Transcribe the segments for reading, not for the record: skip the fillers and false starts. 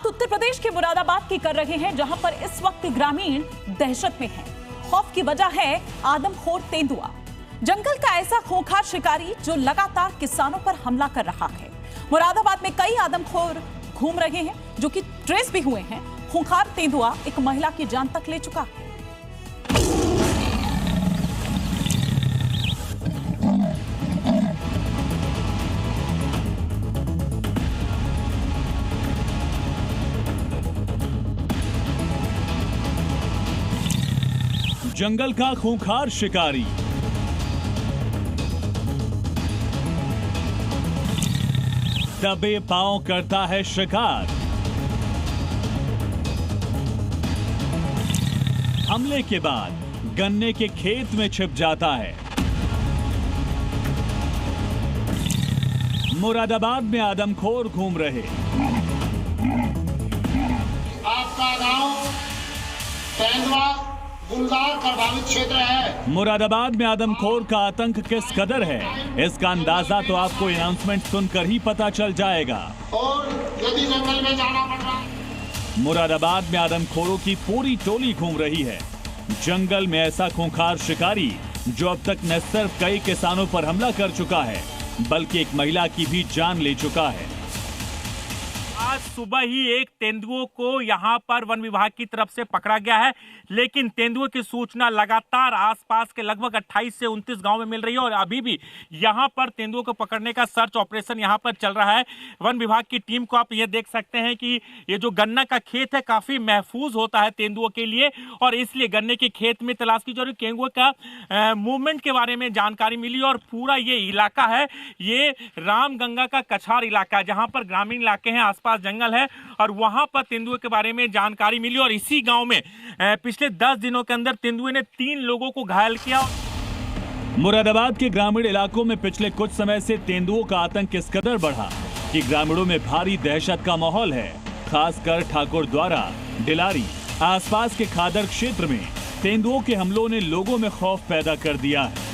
बात उत्तर प्रदेश के मुरादाबाद की कर रहे हैं, जहां पर इस वक्त ग्रामीण दहशत में हैं। खौफ की वजह है आदमखोर तेंदुआ, जंगल का ऐसा खूंखार शिकारी जो लगातार किसानों पर हमला कर रहा है। मुरादाबाद में कई आदमखोर घूम रहे हैं जो कि ट्रेस भी हुए हैं। खूंखार तेंदुआ एक महिला की जान तक ले चुका है। जंगल का खूंखार शिकारी, दबे पांव करता है शिकार। हमले के बाद गन्ने के खेत में छिप जाता है। मुरादाबाद में आदमखोर घूम रहे। आपका गांव तेंदुआ गुलदार प्रभावित क्षेत्र है। मुरादाबाद में आदमखोर का आतंक किस कदर है, इसका अंदाजा तो आपको अनाउंसमेंट सुनकर ही पता चल जाएगा। और यदि जंगल में जाना पड़ रहा है। मुरादाबाद में आदमखोरों की पूरी टोली घूम रही है। जंगल में ऐसा खूंखार शिकारी जो अब तक न सिर्फ कई किसानों पर हमला कर चुका है, बल्कि एक महिला की भी जान ले चुका है। आज सुबह ही एक तेंदुओं को यहाँ पर वन विभाग की तरफ से पकड़ा गया है, लेकिन तेंदुओं की सूचना लगातार आसपास के लगभग 28 से 29 गांव में मिल रही है और अभी भी यहाँ पर तेंदुओं को पकड़ने का सर्च ऑपरेशन यहाँ पर चल रहा है। वन विभाग की टीम को आप ये देख सकते हैं कि ये जो गन्ना का खेत है काफी महफूज होता है तेंदुओं के लिए, और इसलिए गन्ने के खेत में तलाश की जा रही। तेंदुओं का मूवमेंट के बारे में जानकारी मिली और पूरा ये इलाका है, ये रामगंगा का कछार इलाका है, जहाँ पर ग्रामीण इलाके हैं, आसपास जंगल है, और वहां पर तेंदुए के बारे में जानकारी मिली। और इसी गांव में पिछले 10 दिनों के अंदर तेंदुए ने 3 लोगों को घायल किया। मुरादाबाद के ग्रामीण इलाकों में पिछले कुछ समय से तेंदुओं का आतंक इस कदर बढ़ा कि ग्रामीणों में भारी दहशत का माहौल है। खासकर ठाकुर द्वारा, डिलारी, आसपास के खादर क्षेत्र में तेंदुओं के हमलों ने लोगों में खौफ पैदा कर दिया है।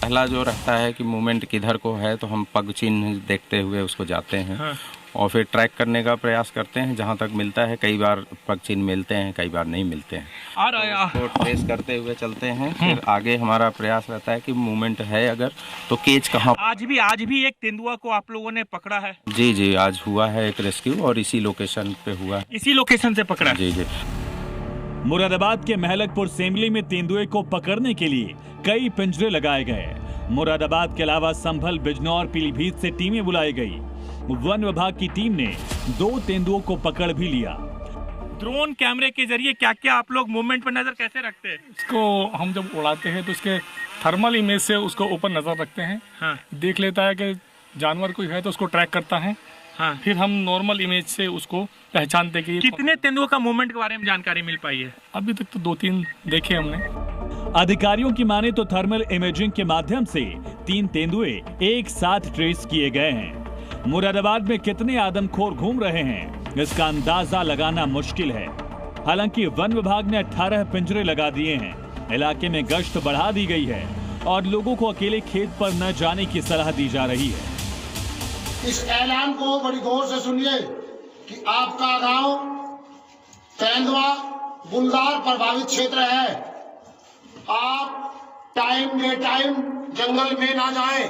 पहला जो रहता है कि मूवमेंट किधर को है, तो हम पग चिन्ह देखते हुए उसको जाते हैं। हाँ। और फिर ट्रैक करने का प्रयास करते हैं जहां तक मिलता है। कई बार पग चिन्ह मिलते हैं, कई बार नहीं मिलते हैं, तो ट्रेस करते हुए चलते हैं। फिर आगे हमारा प्रयास रहता है कि मूवमेंट है अगर, तो केज कहाँ। आज भी एक तेंदुआ को आप लोगों ने पकड़ा है? जी, आज हुआ है एक रेस्क्यू और इसी लोकेशन पे हुआ है। इसी लोकेशन से पकड़ा? जी। मुरादाबाद के महलकपुर सेमली में तेंदुए को पकड़ने के लिए कई पिंजरे लगाए गए। मुरादाबाद के अलावा संभल, बिजनौर, पीलीभीत से टीमें बुलाई गई। वन विभाग की टीम ने 2 तेंदुओं को पकड़ भी लिया। ड्रोन कैमरे के जरिए क्या क्या आप लोग मूवमेंट पर नजर कैसे रखते हैं? इसको हम जब उड़ाते हैं तो इसके थर्मल इमेज से उसको ऊपर नजर रखते हैं। हाँ। देख लेता है कि जानवर कोई है तो उसको ट्रैक करता है। हाँ। फिर हम नॉर्मल इमेज से उसको पहचानते कि कितने तेंदुओं का मूवमेंट के बारे में जानकारी मिल पाई है? अभी तक तो 2-3 देखे हमने। अधिकारियों की माने तो थर्मल इमेजिंग के माध्यम से 3 तेंदुए एक साथ ट्रेस किए गए हैं। मुरादाबाद में कितने आदमखोर घूम रहे हैं, इसका अंदाजा लगाना मुश्किल है। हालांकि वन विभाग ने 18 पिंजरे लगा दिए हैं। इलाके में गश्त बढ़ा दी गई है और लोगों को अकेले खेत पर न जाने की सलाह दी जा रही है। इस ऐलान को बड़ी गौर से सुनिए कि आपका गांव तेंदुआ गुलदार प्रभावित क्षेत्र है। आप टाइम बे टाइम जंगल में ना जाएं।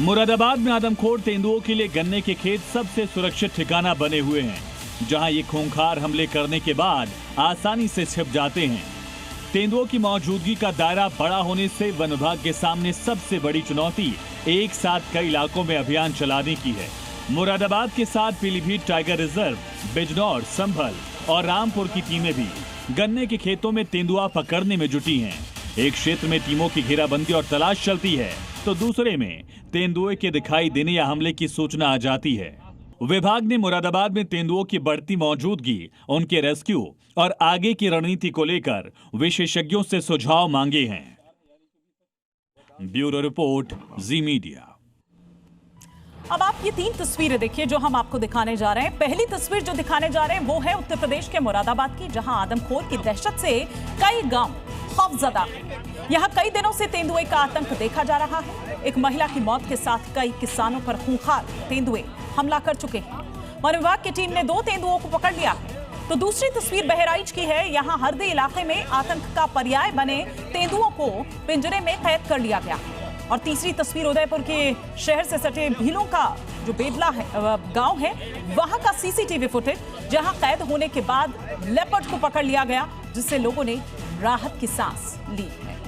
मुरादाबाद में आदमखोर तेंदुओं के लिए गन्ने के खेत सबसे सुरक्षित ठिकाना बने हुए हैं, जहां ये खूंखार हमले करने के बाद आसानी से छिप जाते हैं। तेंदुओं की मौजूदगी का दायरा बड़ा होने से वन विभाग के सामने सबसे बड़ी चुनौती एक साथ कई इलाकों में अभियान चलाने की है। मुरादाबाद के साथ पीलीभीत टाइगर रिजर्व, बिजनौर, संभल और रामपुर की टीमें भी गन्ने के खेतों में तेंदुआ पकड़ने में जुटी हैं। एक क्षेत्र में टीमों की घेराबंदी और तलाश चलती है, तो दूसरे में तेंदुए के दिखाई देने या हमले की सूचना आ जाती है। विभाग ने मुरादाबाद में तेंदुओं की बढ़ती मौजूदगी, उनके रेस्क्यू और आगे की रणनीति को लेकर विशेषज्ञों से सुझाव मांगे हैं। ब्यूरो रिपोर्ट, जी मीडिया। अब आप ये 3 तस्वीरें देखिए जो हम आपको दिखाने जा रहे हैं। पहली तस्वीर जो दिखाने जा रहे हैं वो है उत्तर प्रदेश के मुरादाबाद की, जहां आदमखोर की दहशत से कई गांव खौफजदा हैं। यहाँ कई दिनों से तेंदुए का आतंक देखा जा रहा है। एक महिला की मौत के साथ कई किसानों पर खूंखार तेंदुए हमला कर चुके हैं। वन विभाग की टीम ने 2 तेंदुओं को पकड़ लिया है। तो दूसरी तस्वीर बहराइच की है। यहाँ हरदी इलाके में आतंक का पर्याय बने तेंदुओं को पिंजरे में कैद कर लिया गया। और तीसरी तस्वीर उदयपुर के शहर से सटे भीलों का जो बेबला है गांव है, वहां का सीसीटीवी फुटेज, जहां कैद होने के बाद लेपर्ड को पकड़ लिया गया, जिससे लोगों ने राहत की सांस ली है।